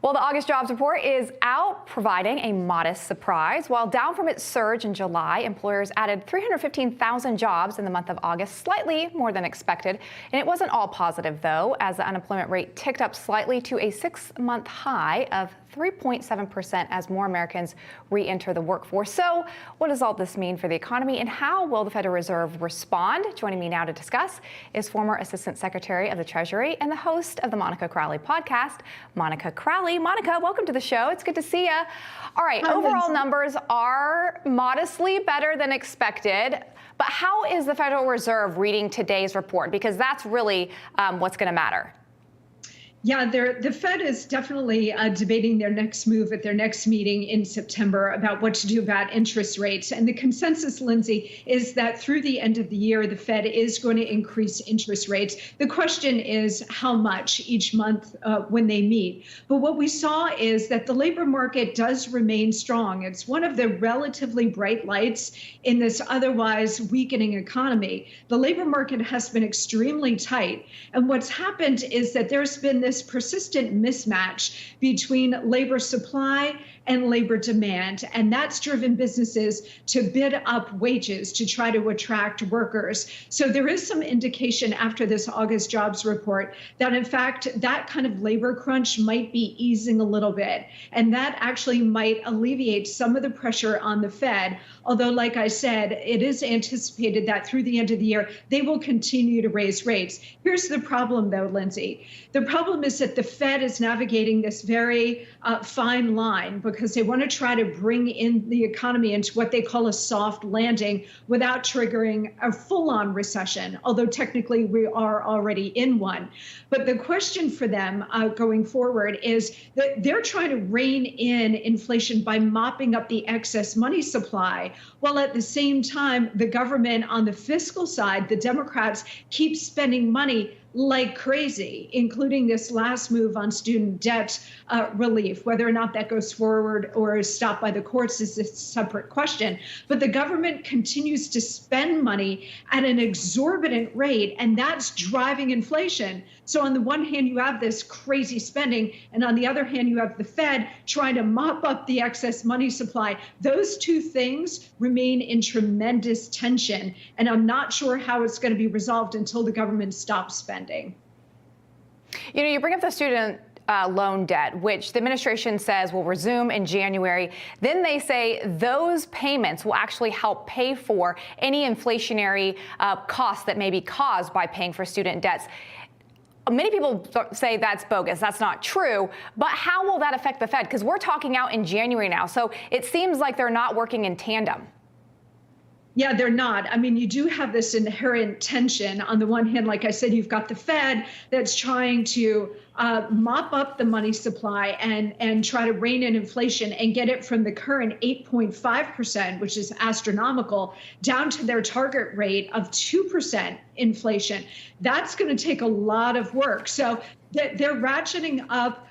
Well, the August jobs report is out, providing a modest surprise. While down from its surge in July, employers added 315,000 jobs in the month of August, slightly more than expected. And it wasn't all positive, though, as the unemployment rate ticked up slightly to a 6-month high of 3.7% as more Americans re-enter the workforce. So what does all this mean for the economy, and how will the Federal Reserve respond? Joining me now to discuss is former Assistant Secretary of the Treasury and the host of the Monica Crowley podcast, Monica Crowley. Monica, welcome to the show. It's good to see you. All right, overall numbers are modestly better than expected, but how is the Federal Reserve reading today's report? Because that's really what's going to matter. Yeah, the Fed is definitely debating their next move at their next meeting in September about what to do about interest rates. And the consensus, Lindsay, is that through the end of the year, the Fed is going to increase interest rates. The question is how much each month when they meet. But what we saw is that the labor market does remain strong. It's one of the relatively bright lights in this otherwise weakening economy. The labor market has been extremely tight. And what's happened is that there's been this persistent mismatch between labor supply and labor demand. And that's driven businesses to bid up wages to try to attract workers. So there is some indication after this August jobs report that, in fact, that kind of labor crunch might be easing a little bit. And that actually might alleviate some of the pressure on the Fed. Although, like I said, it is anticipated that through the end of the year, they will continue to raise rates. Here's the problem, though, Lindsay. The problem is that the Fed is navigating this very fine line because they want to try to bring in the economy into what they call a soft landing without triggering a full-on recession, although technically we are already in one. But the question for them going forward is that they're trying to rein in inflation by mopping up the excess money supply, while at the same time, the government on the fiscal side, the Democrats, keep spending money like crazy, including this last move on student debt relief. Whether or not that goes forward or is stopped by the courts is a separate question. But the government continues to spend money at an exorbitant rate, and that's driving inflation. So on the one hand, you have this crazy spending, and on the other hand, you have the Fed trying to mop up the excess money supply. Those two things remain in tremendous tension, and I'm not sure how it's going to be resolved until the government stops spending. You know, you bring up the student loan debt, which the administration says will resume in January. Then they say those payments will actually help pay for any inflationary costs that may be caused by paying for student debts. Many people say that's bogus. That's not true. But how will that affect the Fed? Because we're talking out in January now. So it seems like they're not working in tandem. Yeah, they're not. I mean, you do have this inherent tension. On the one hand, like I said, you've got the Fed that's trying to mop up the money supply and try to rein in inflation and get it from the current 8.5%, which is astronomical, down to their target rate of 2% inflation. That's going to take a lot of work. So they're ratcheting up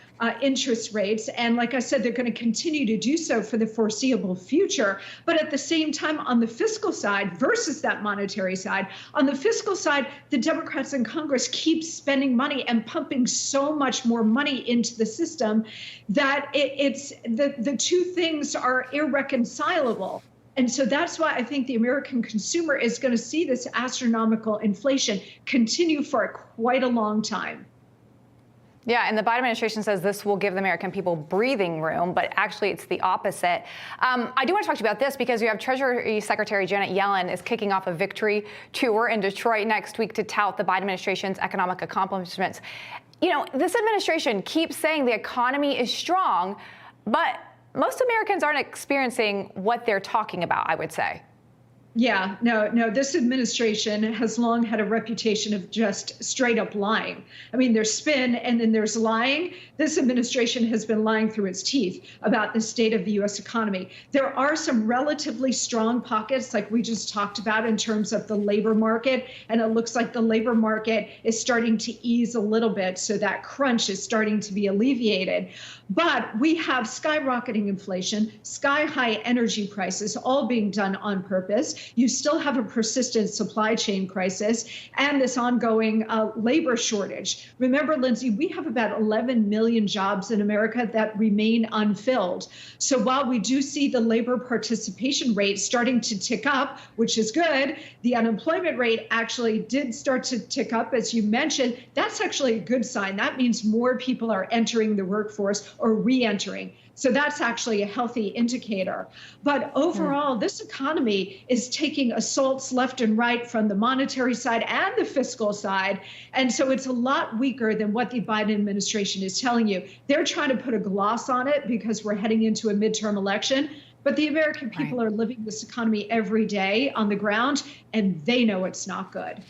interest rates. And like I said, they're going to continue to do so for the foreseeable future. But at the same time, on the fiscal side versus that monetary side, on the fiscal side, the Democrats in Congress keep spending money and pumping so much more money into the system that the two things are irreconcilable. And so that's why I think the American consumer is going to see this astronomical inflation continue for quite a long time. Yeah, and the Biden administration says this will give the American people breathing room, but actually it's the opposite. I do want to talk to you about this because you have Treasury Secretary Janet Yellen is kicking off a victory tour in Detroit next week to tout the Biden administration's economic accomplishments. You know, this administration keeps saying the economy is strong, but most Americans aren't experiencing what they're talking about, I would say. Yeah, no, this administration has long had a reputation of just straight up lying. I mean, there's spin and then there's lying. This administration has been lying through its teeth about the state of the U.S. economy. There are some relatively strong pockets, like we just talked about, in terms of the labor market. And it looks like the labor market is starting to ease a little bit. So that crunch is starting to be alleviated. But we have skyrocketing inflation, sky high energy prices, all being done on purpose. you still have a persistent supply chain crisis and this ongoing labor shortage. Remember, Lyndsay, we have about 11 million jobs in America that remain unfilled. So while we do see the labor participation rate starting to tick up, which is good, the unemployment rate actually did start to tick up, as you mentioned. That's actually a good sign. That means more people are entering the workforce or re-entering. So that's actually a healthy indicator. But overall, this economy is taking assaults left and right from the monetary side and the fiscal side. And so it's a lot weaker than what the Biden administration is telling you. They're trying to put a gloss on it because we're heading into a midterm election. But the American people are living this economy every day on the ground, and they know it's not good.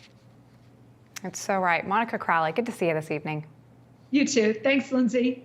That's so right. Monica Crowley, good to see you this evening. You too. Thanks, Lyndsay.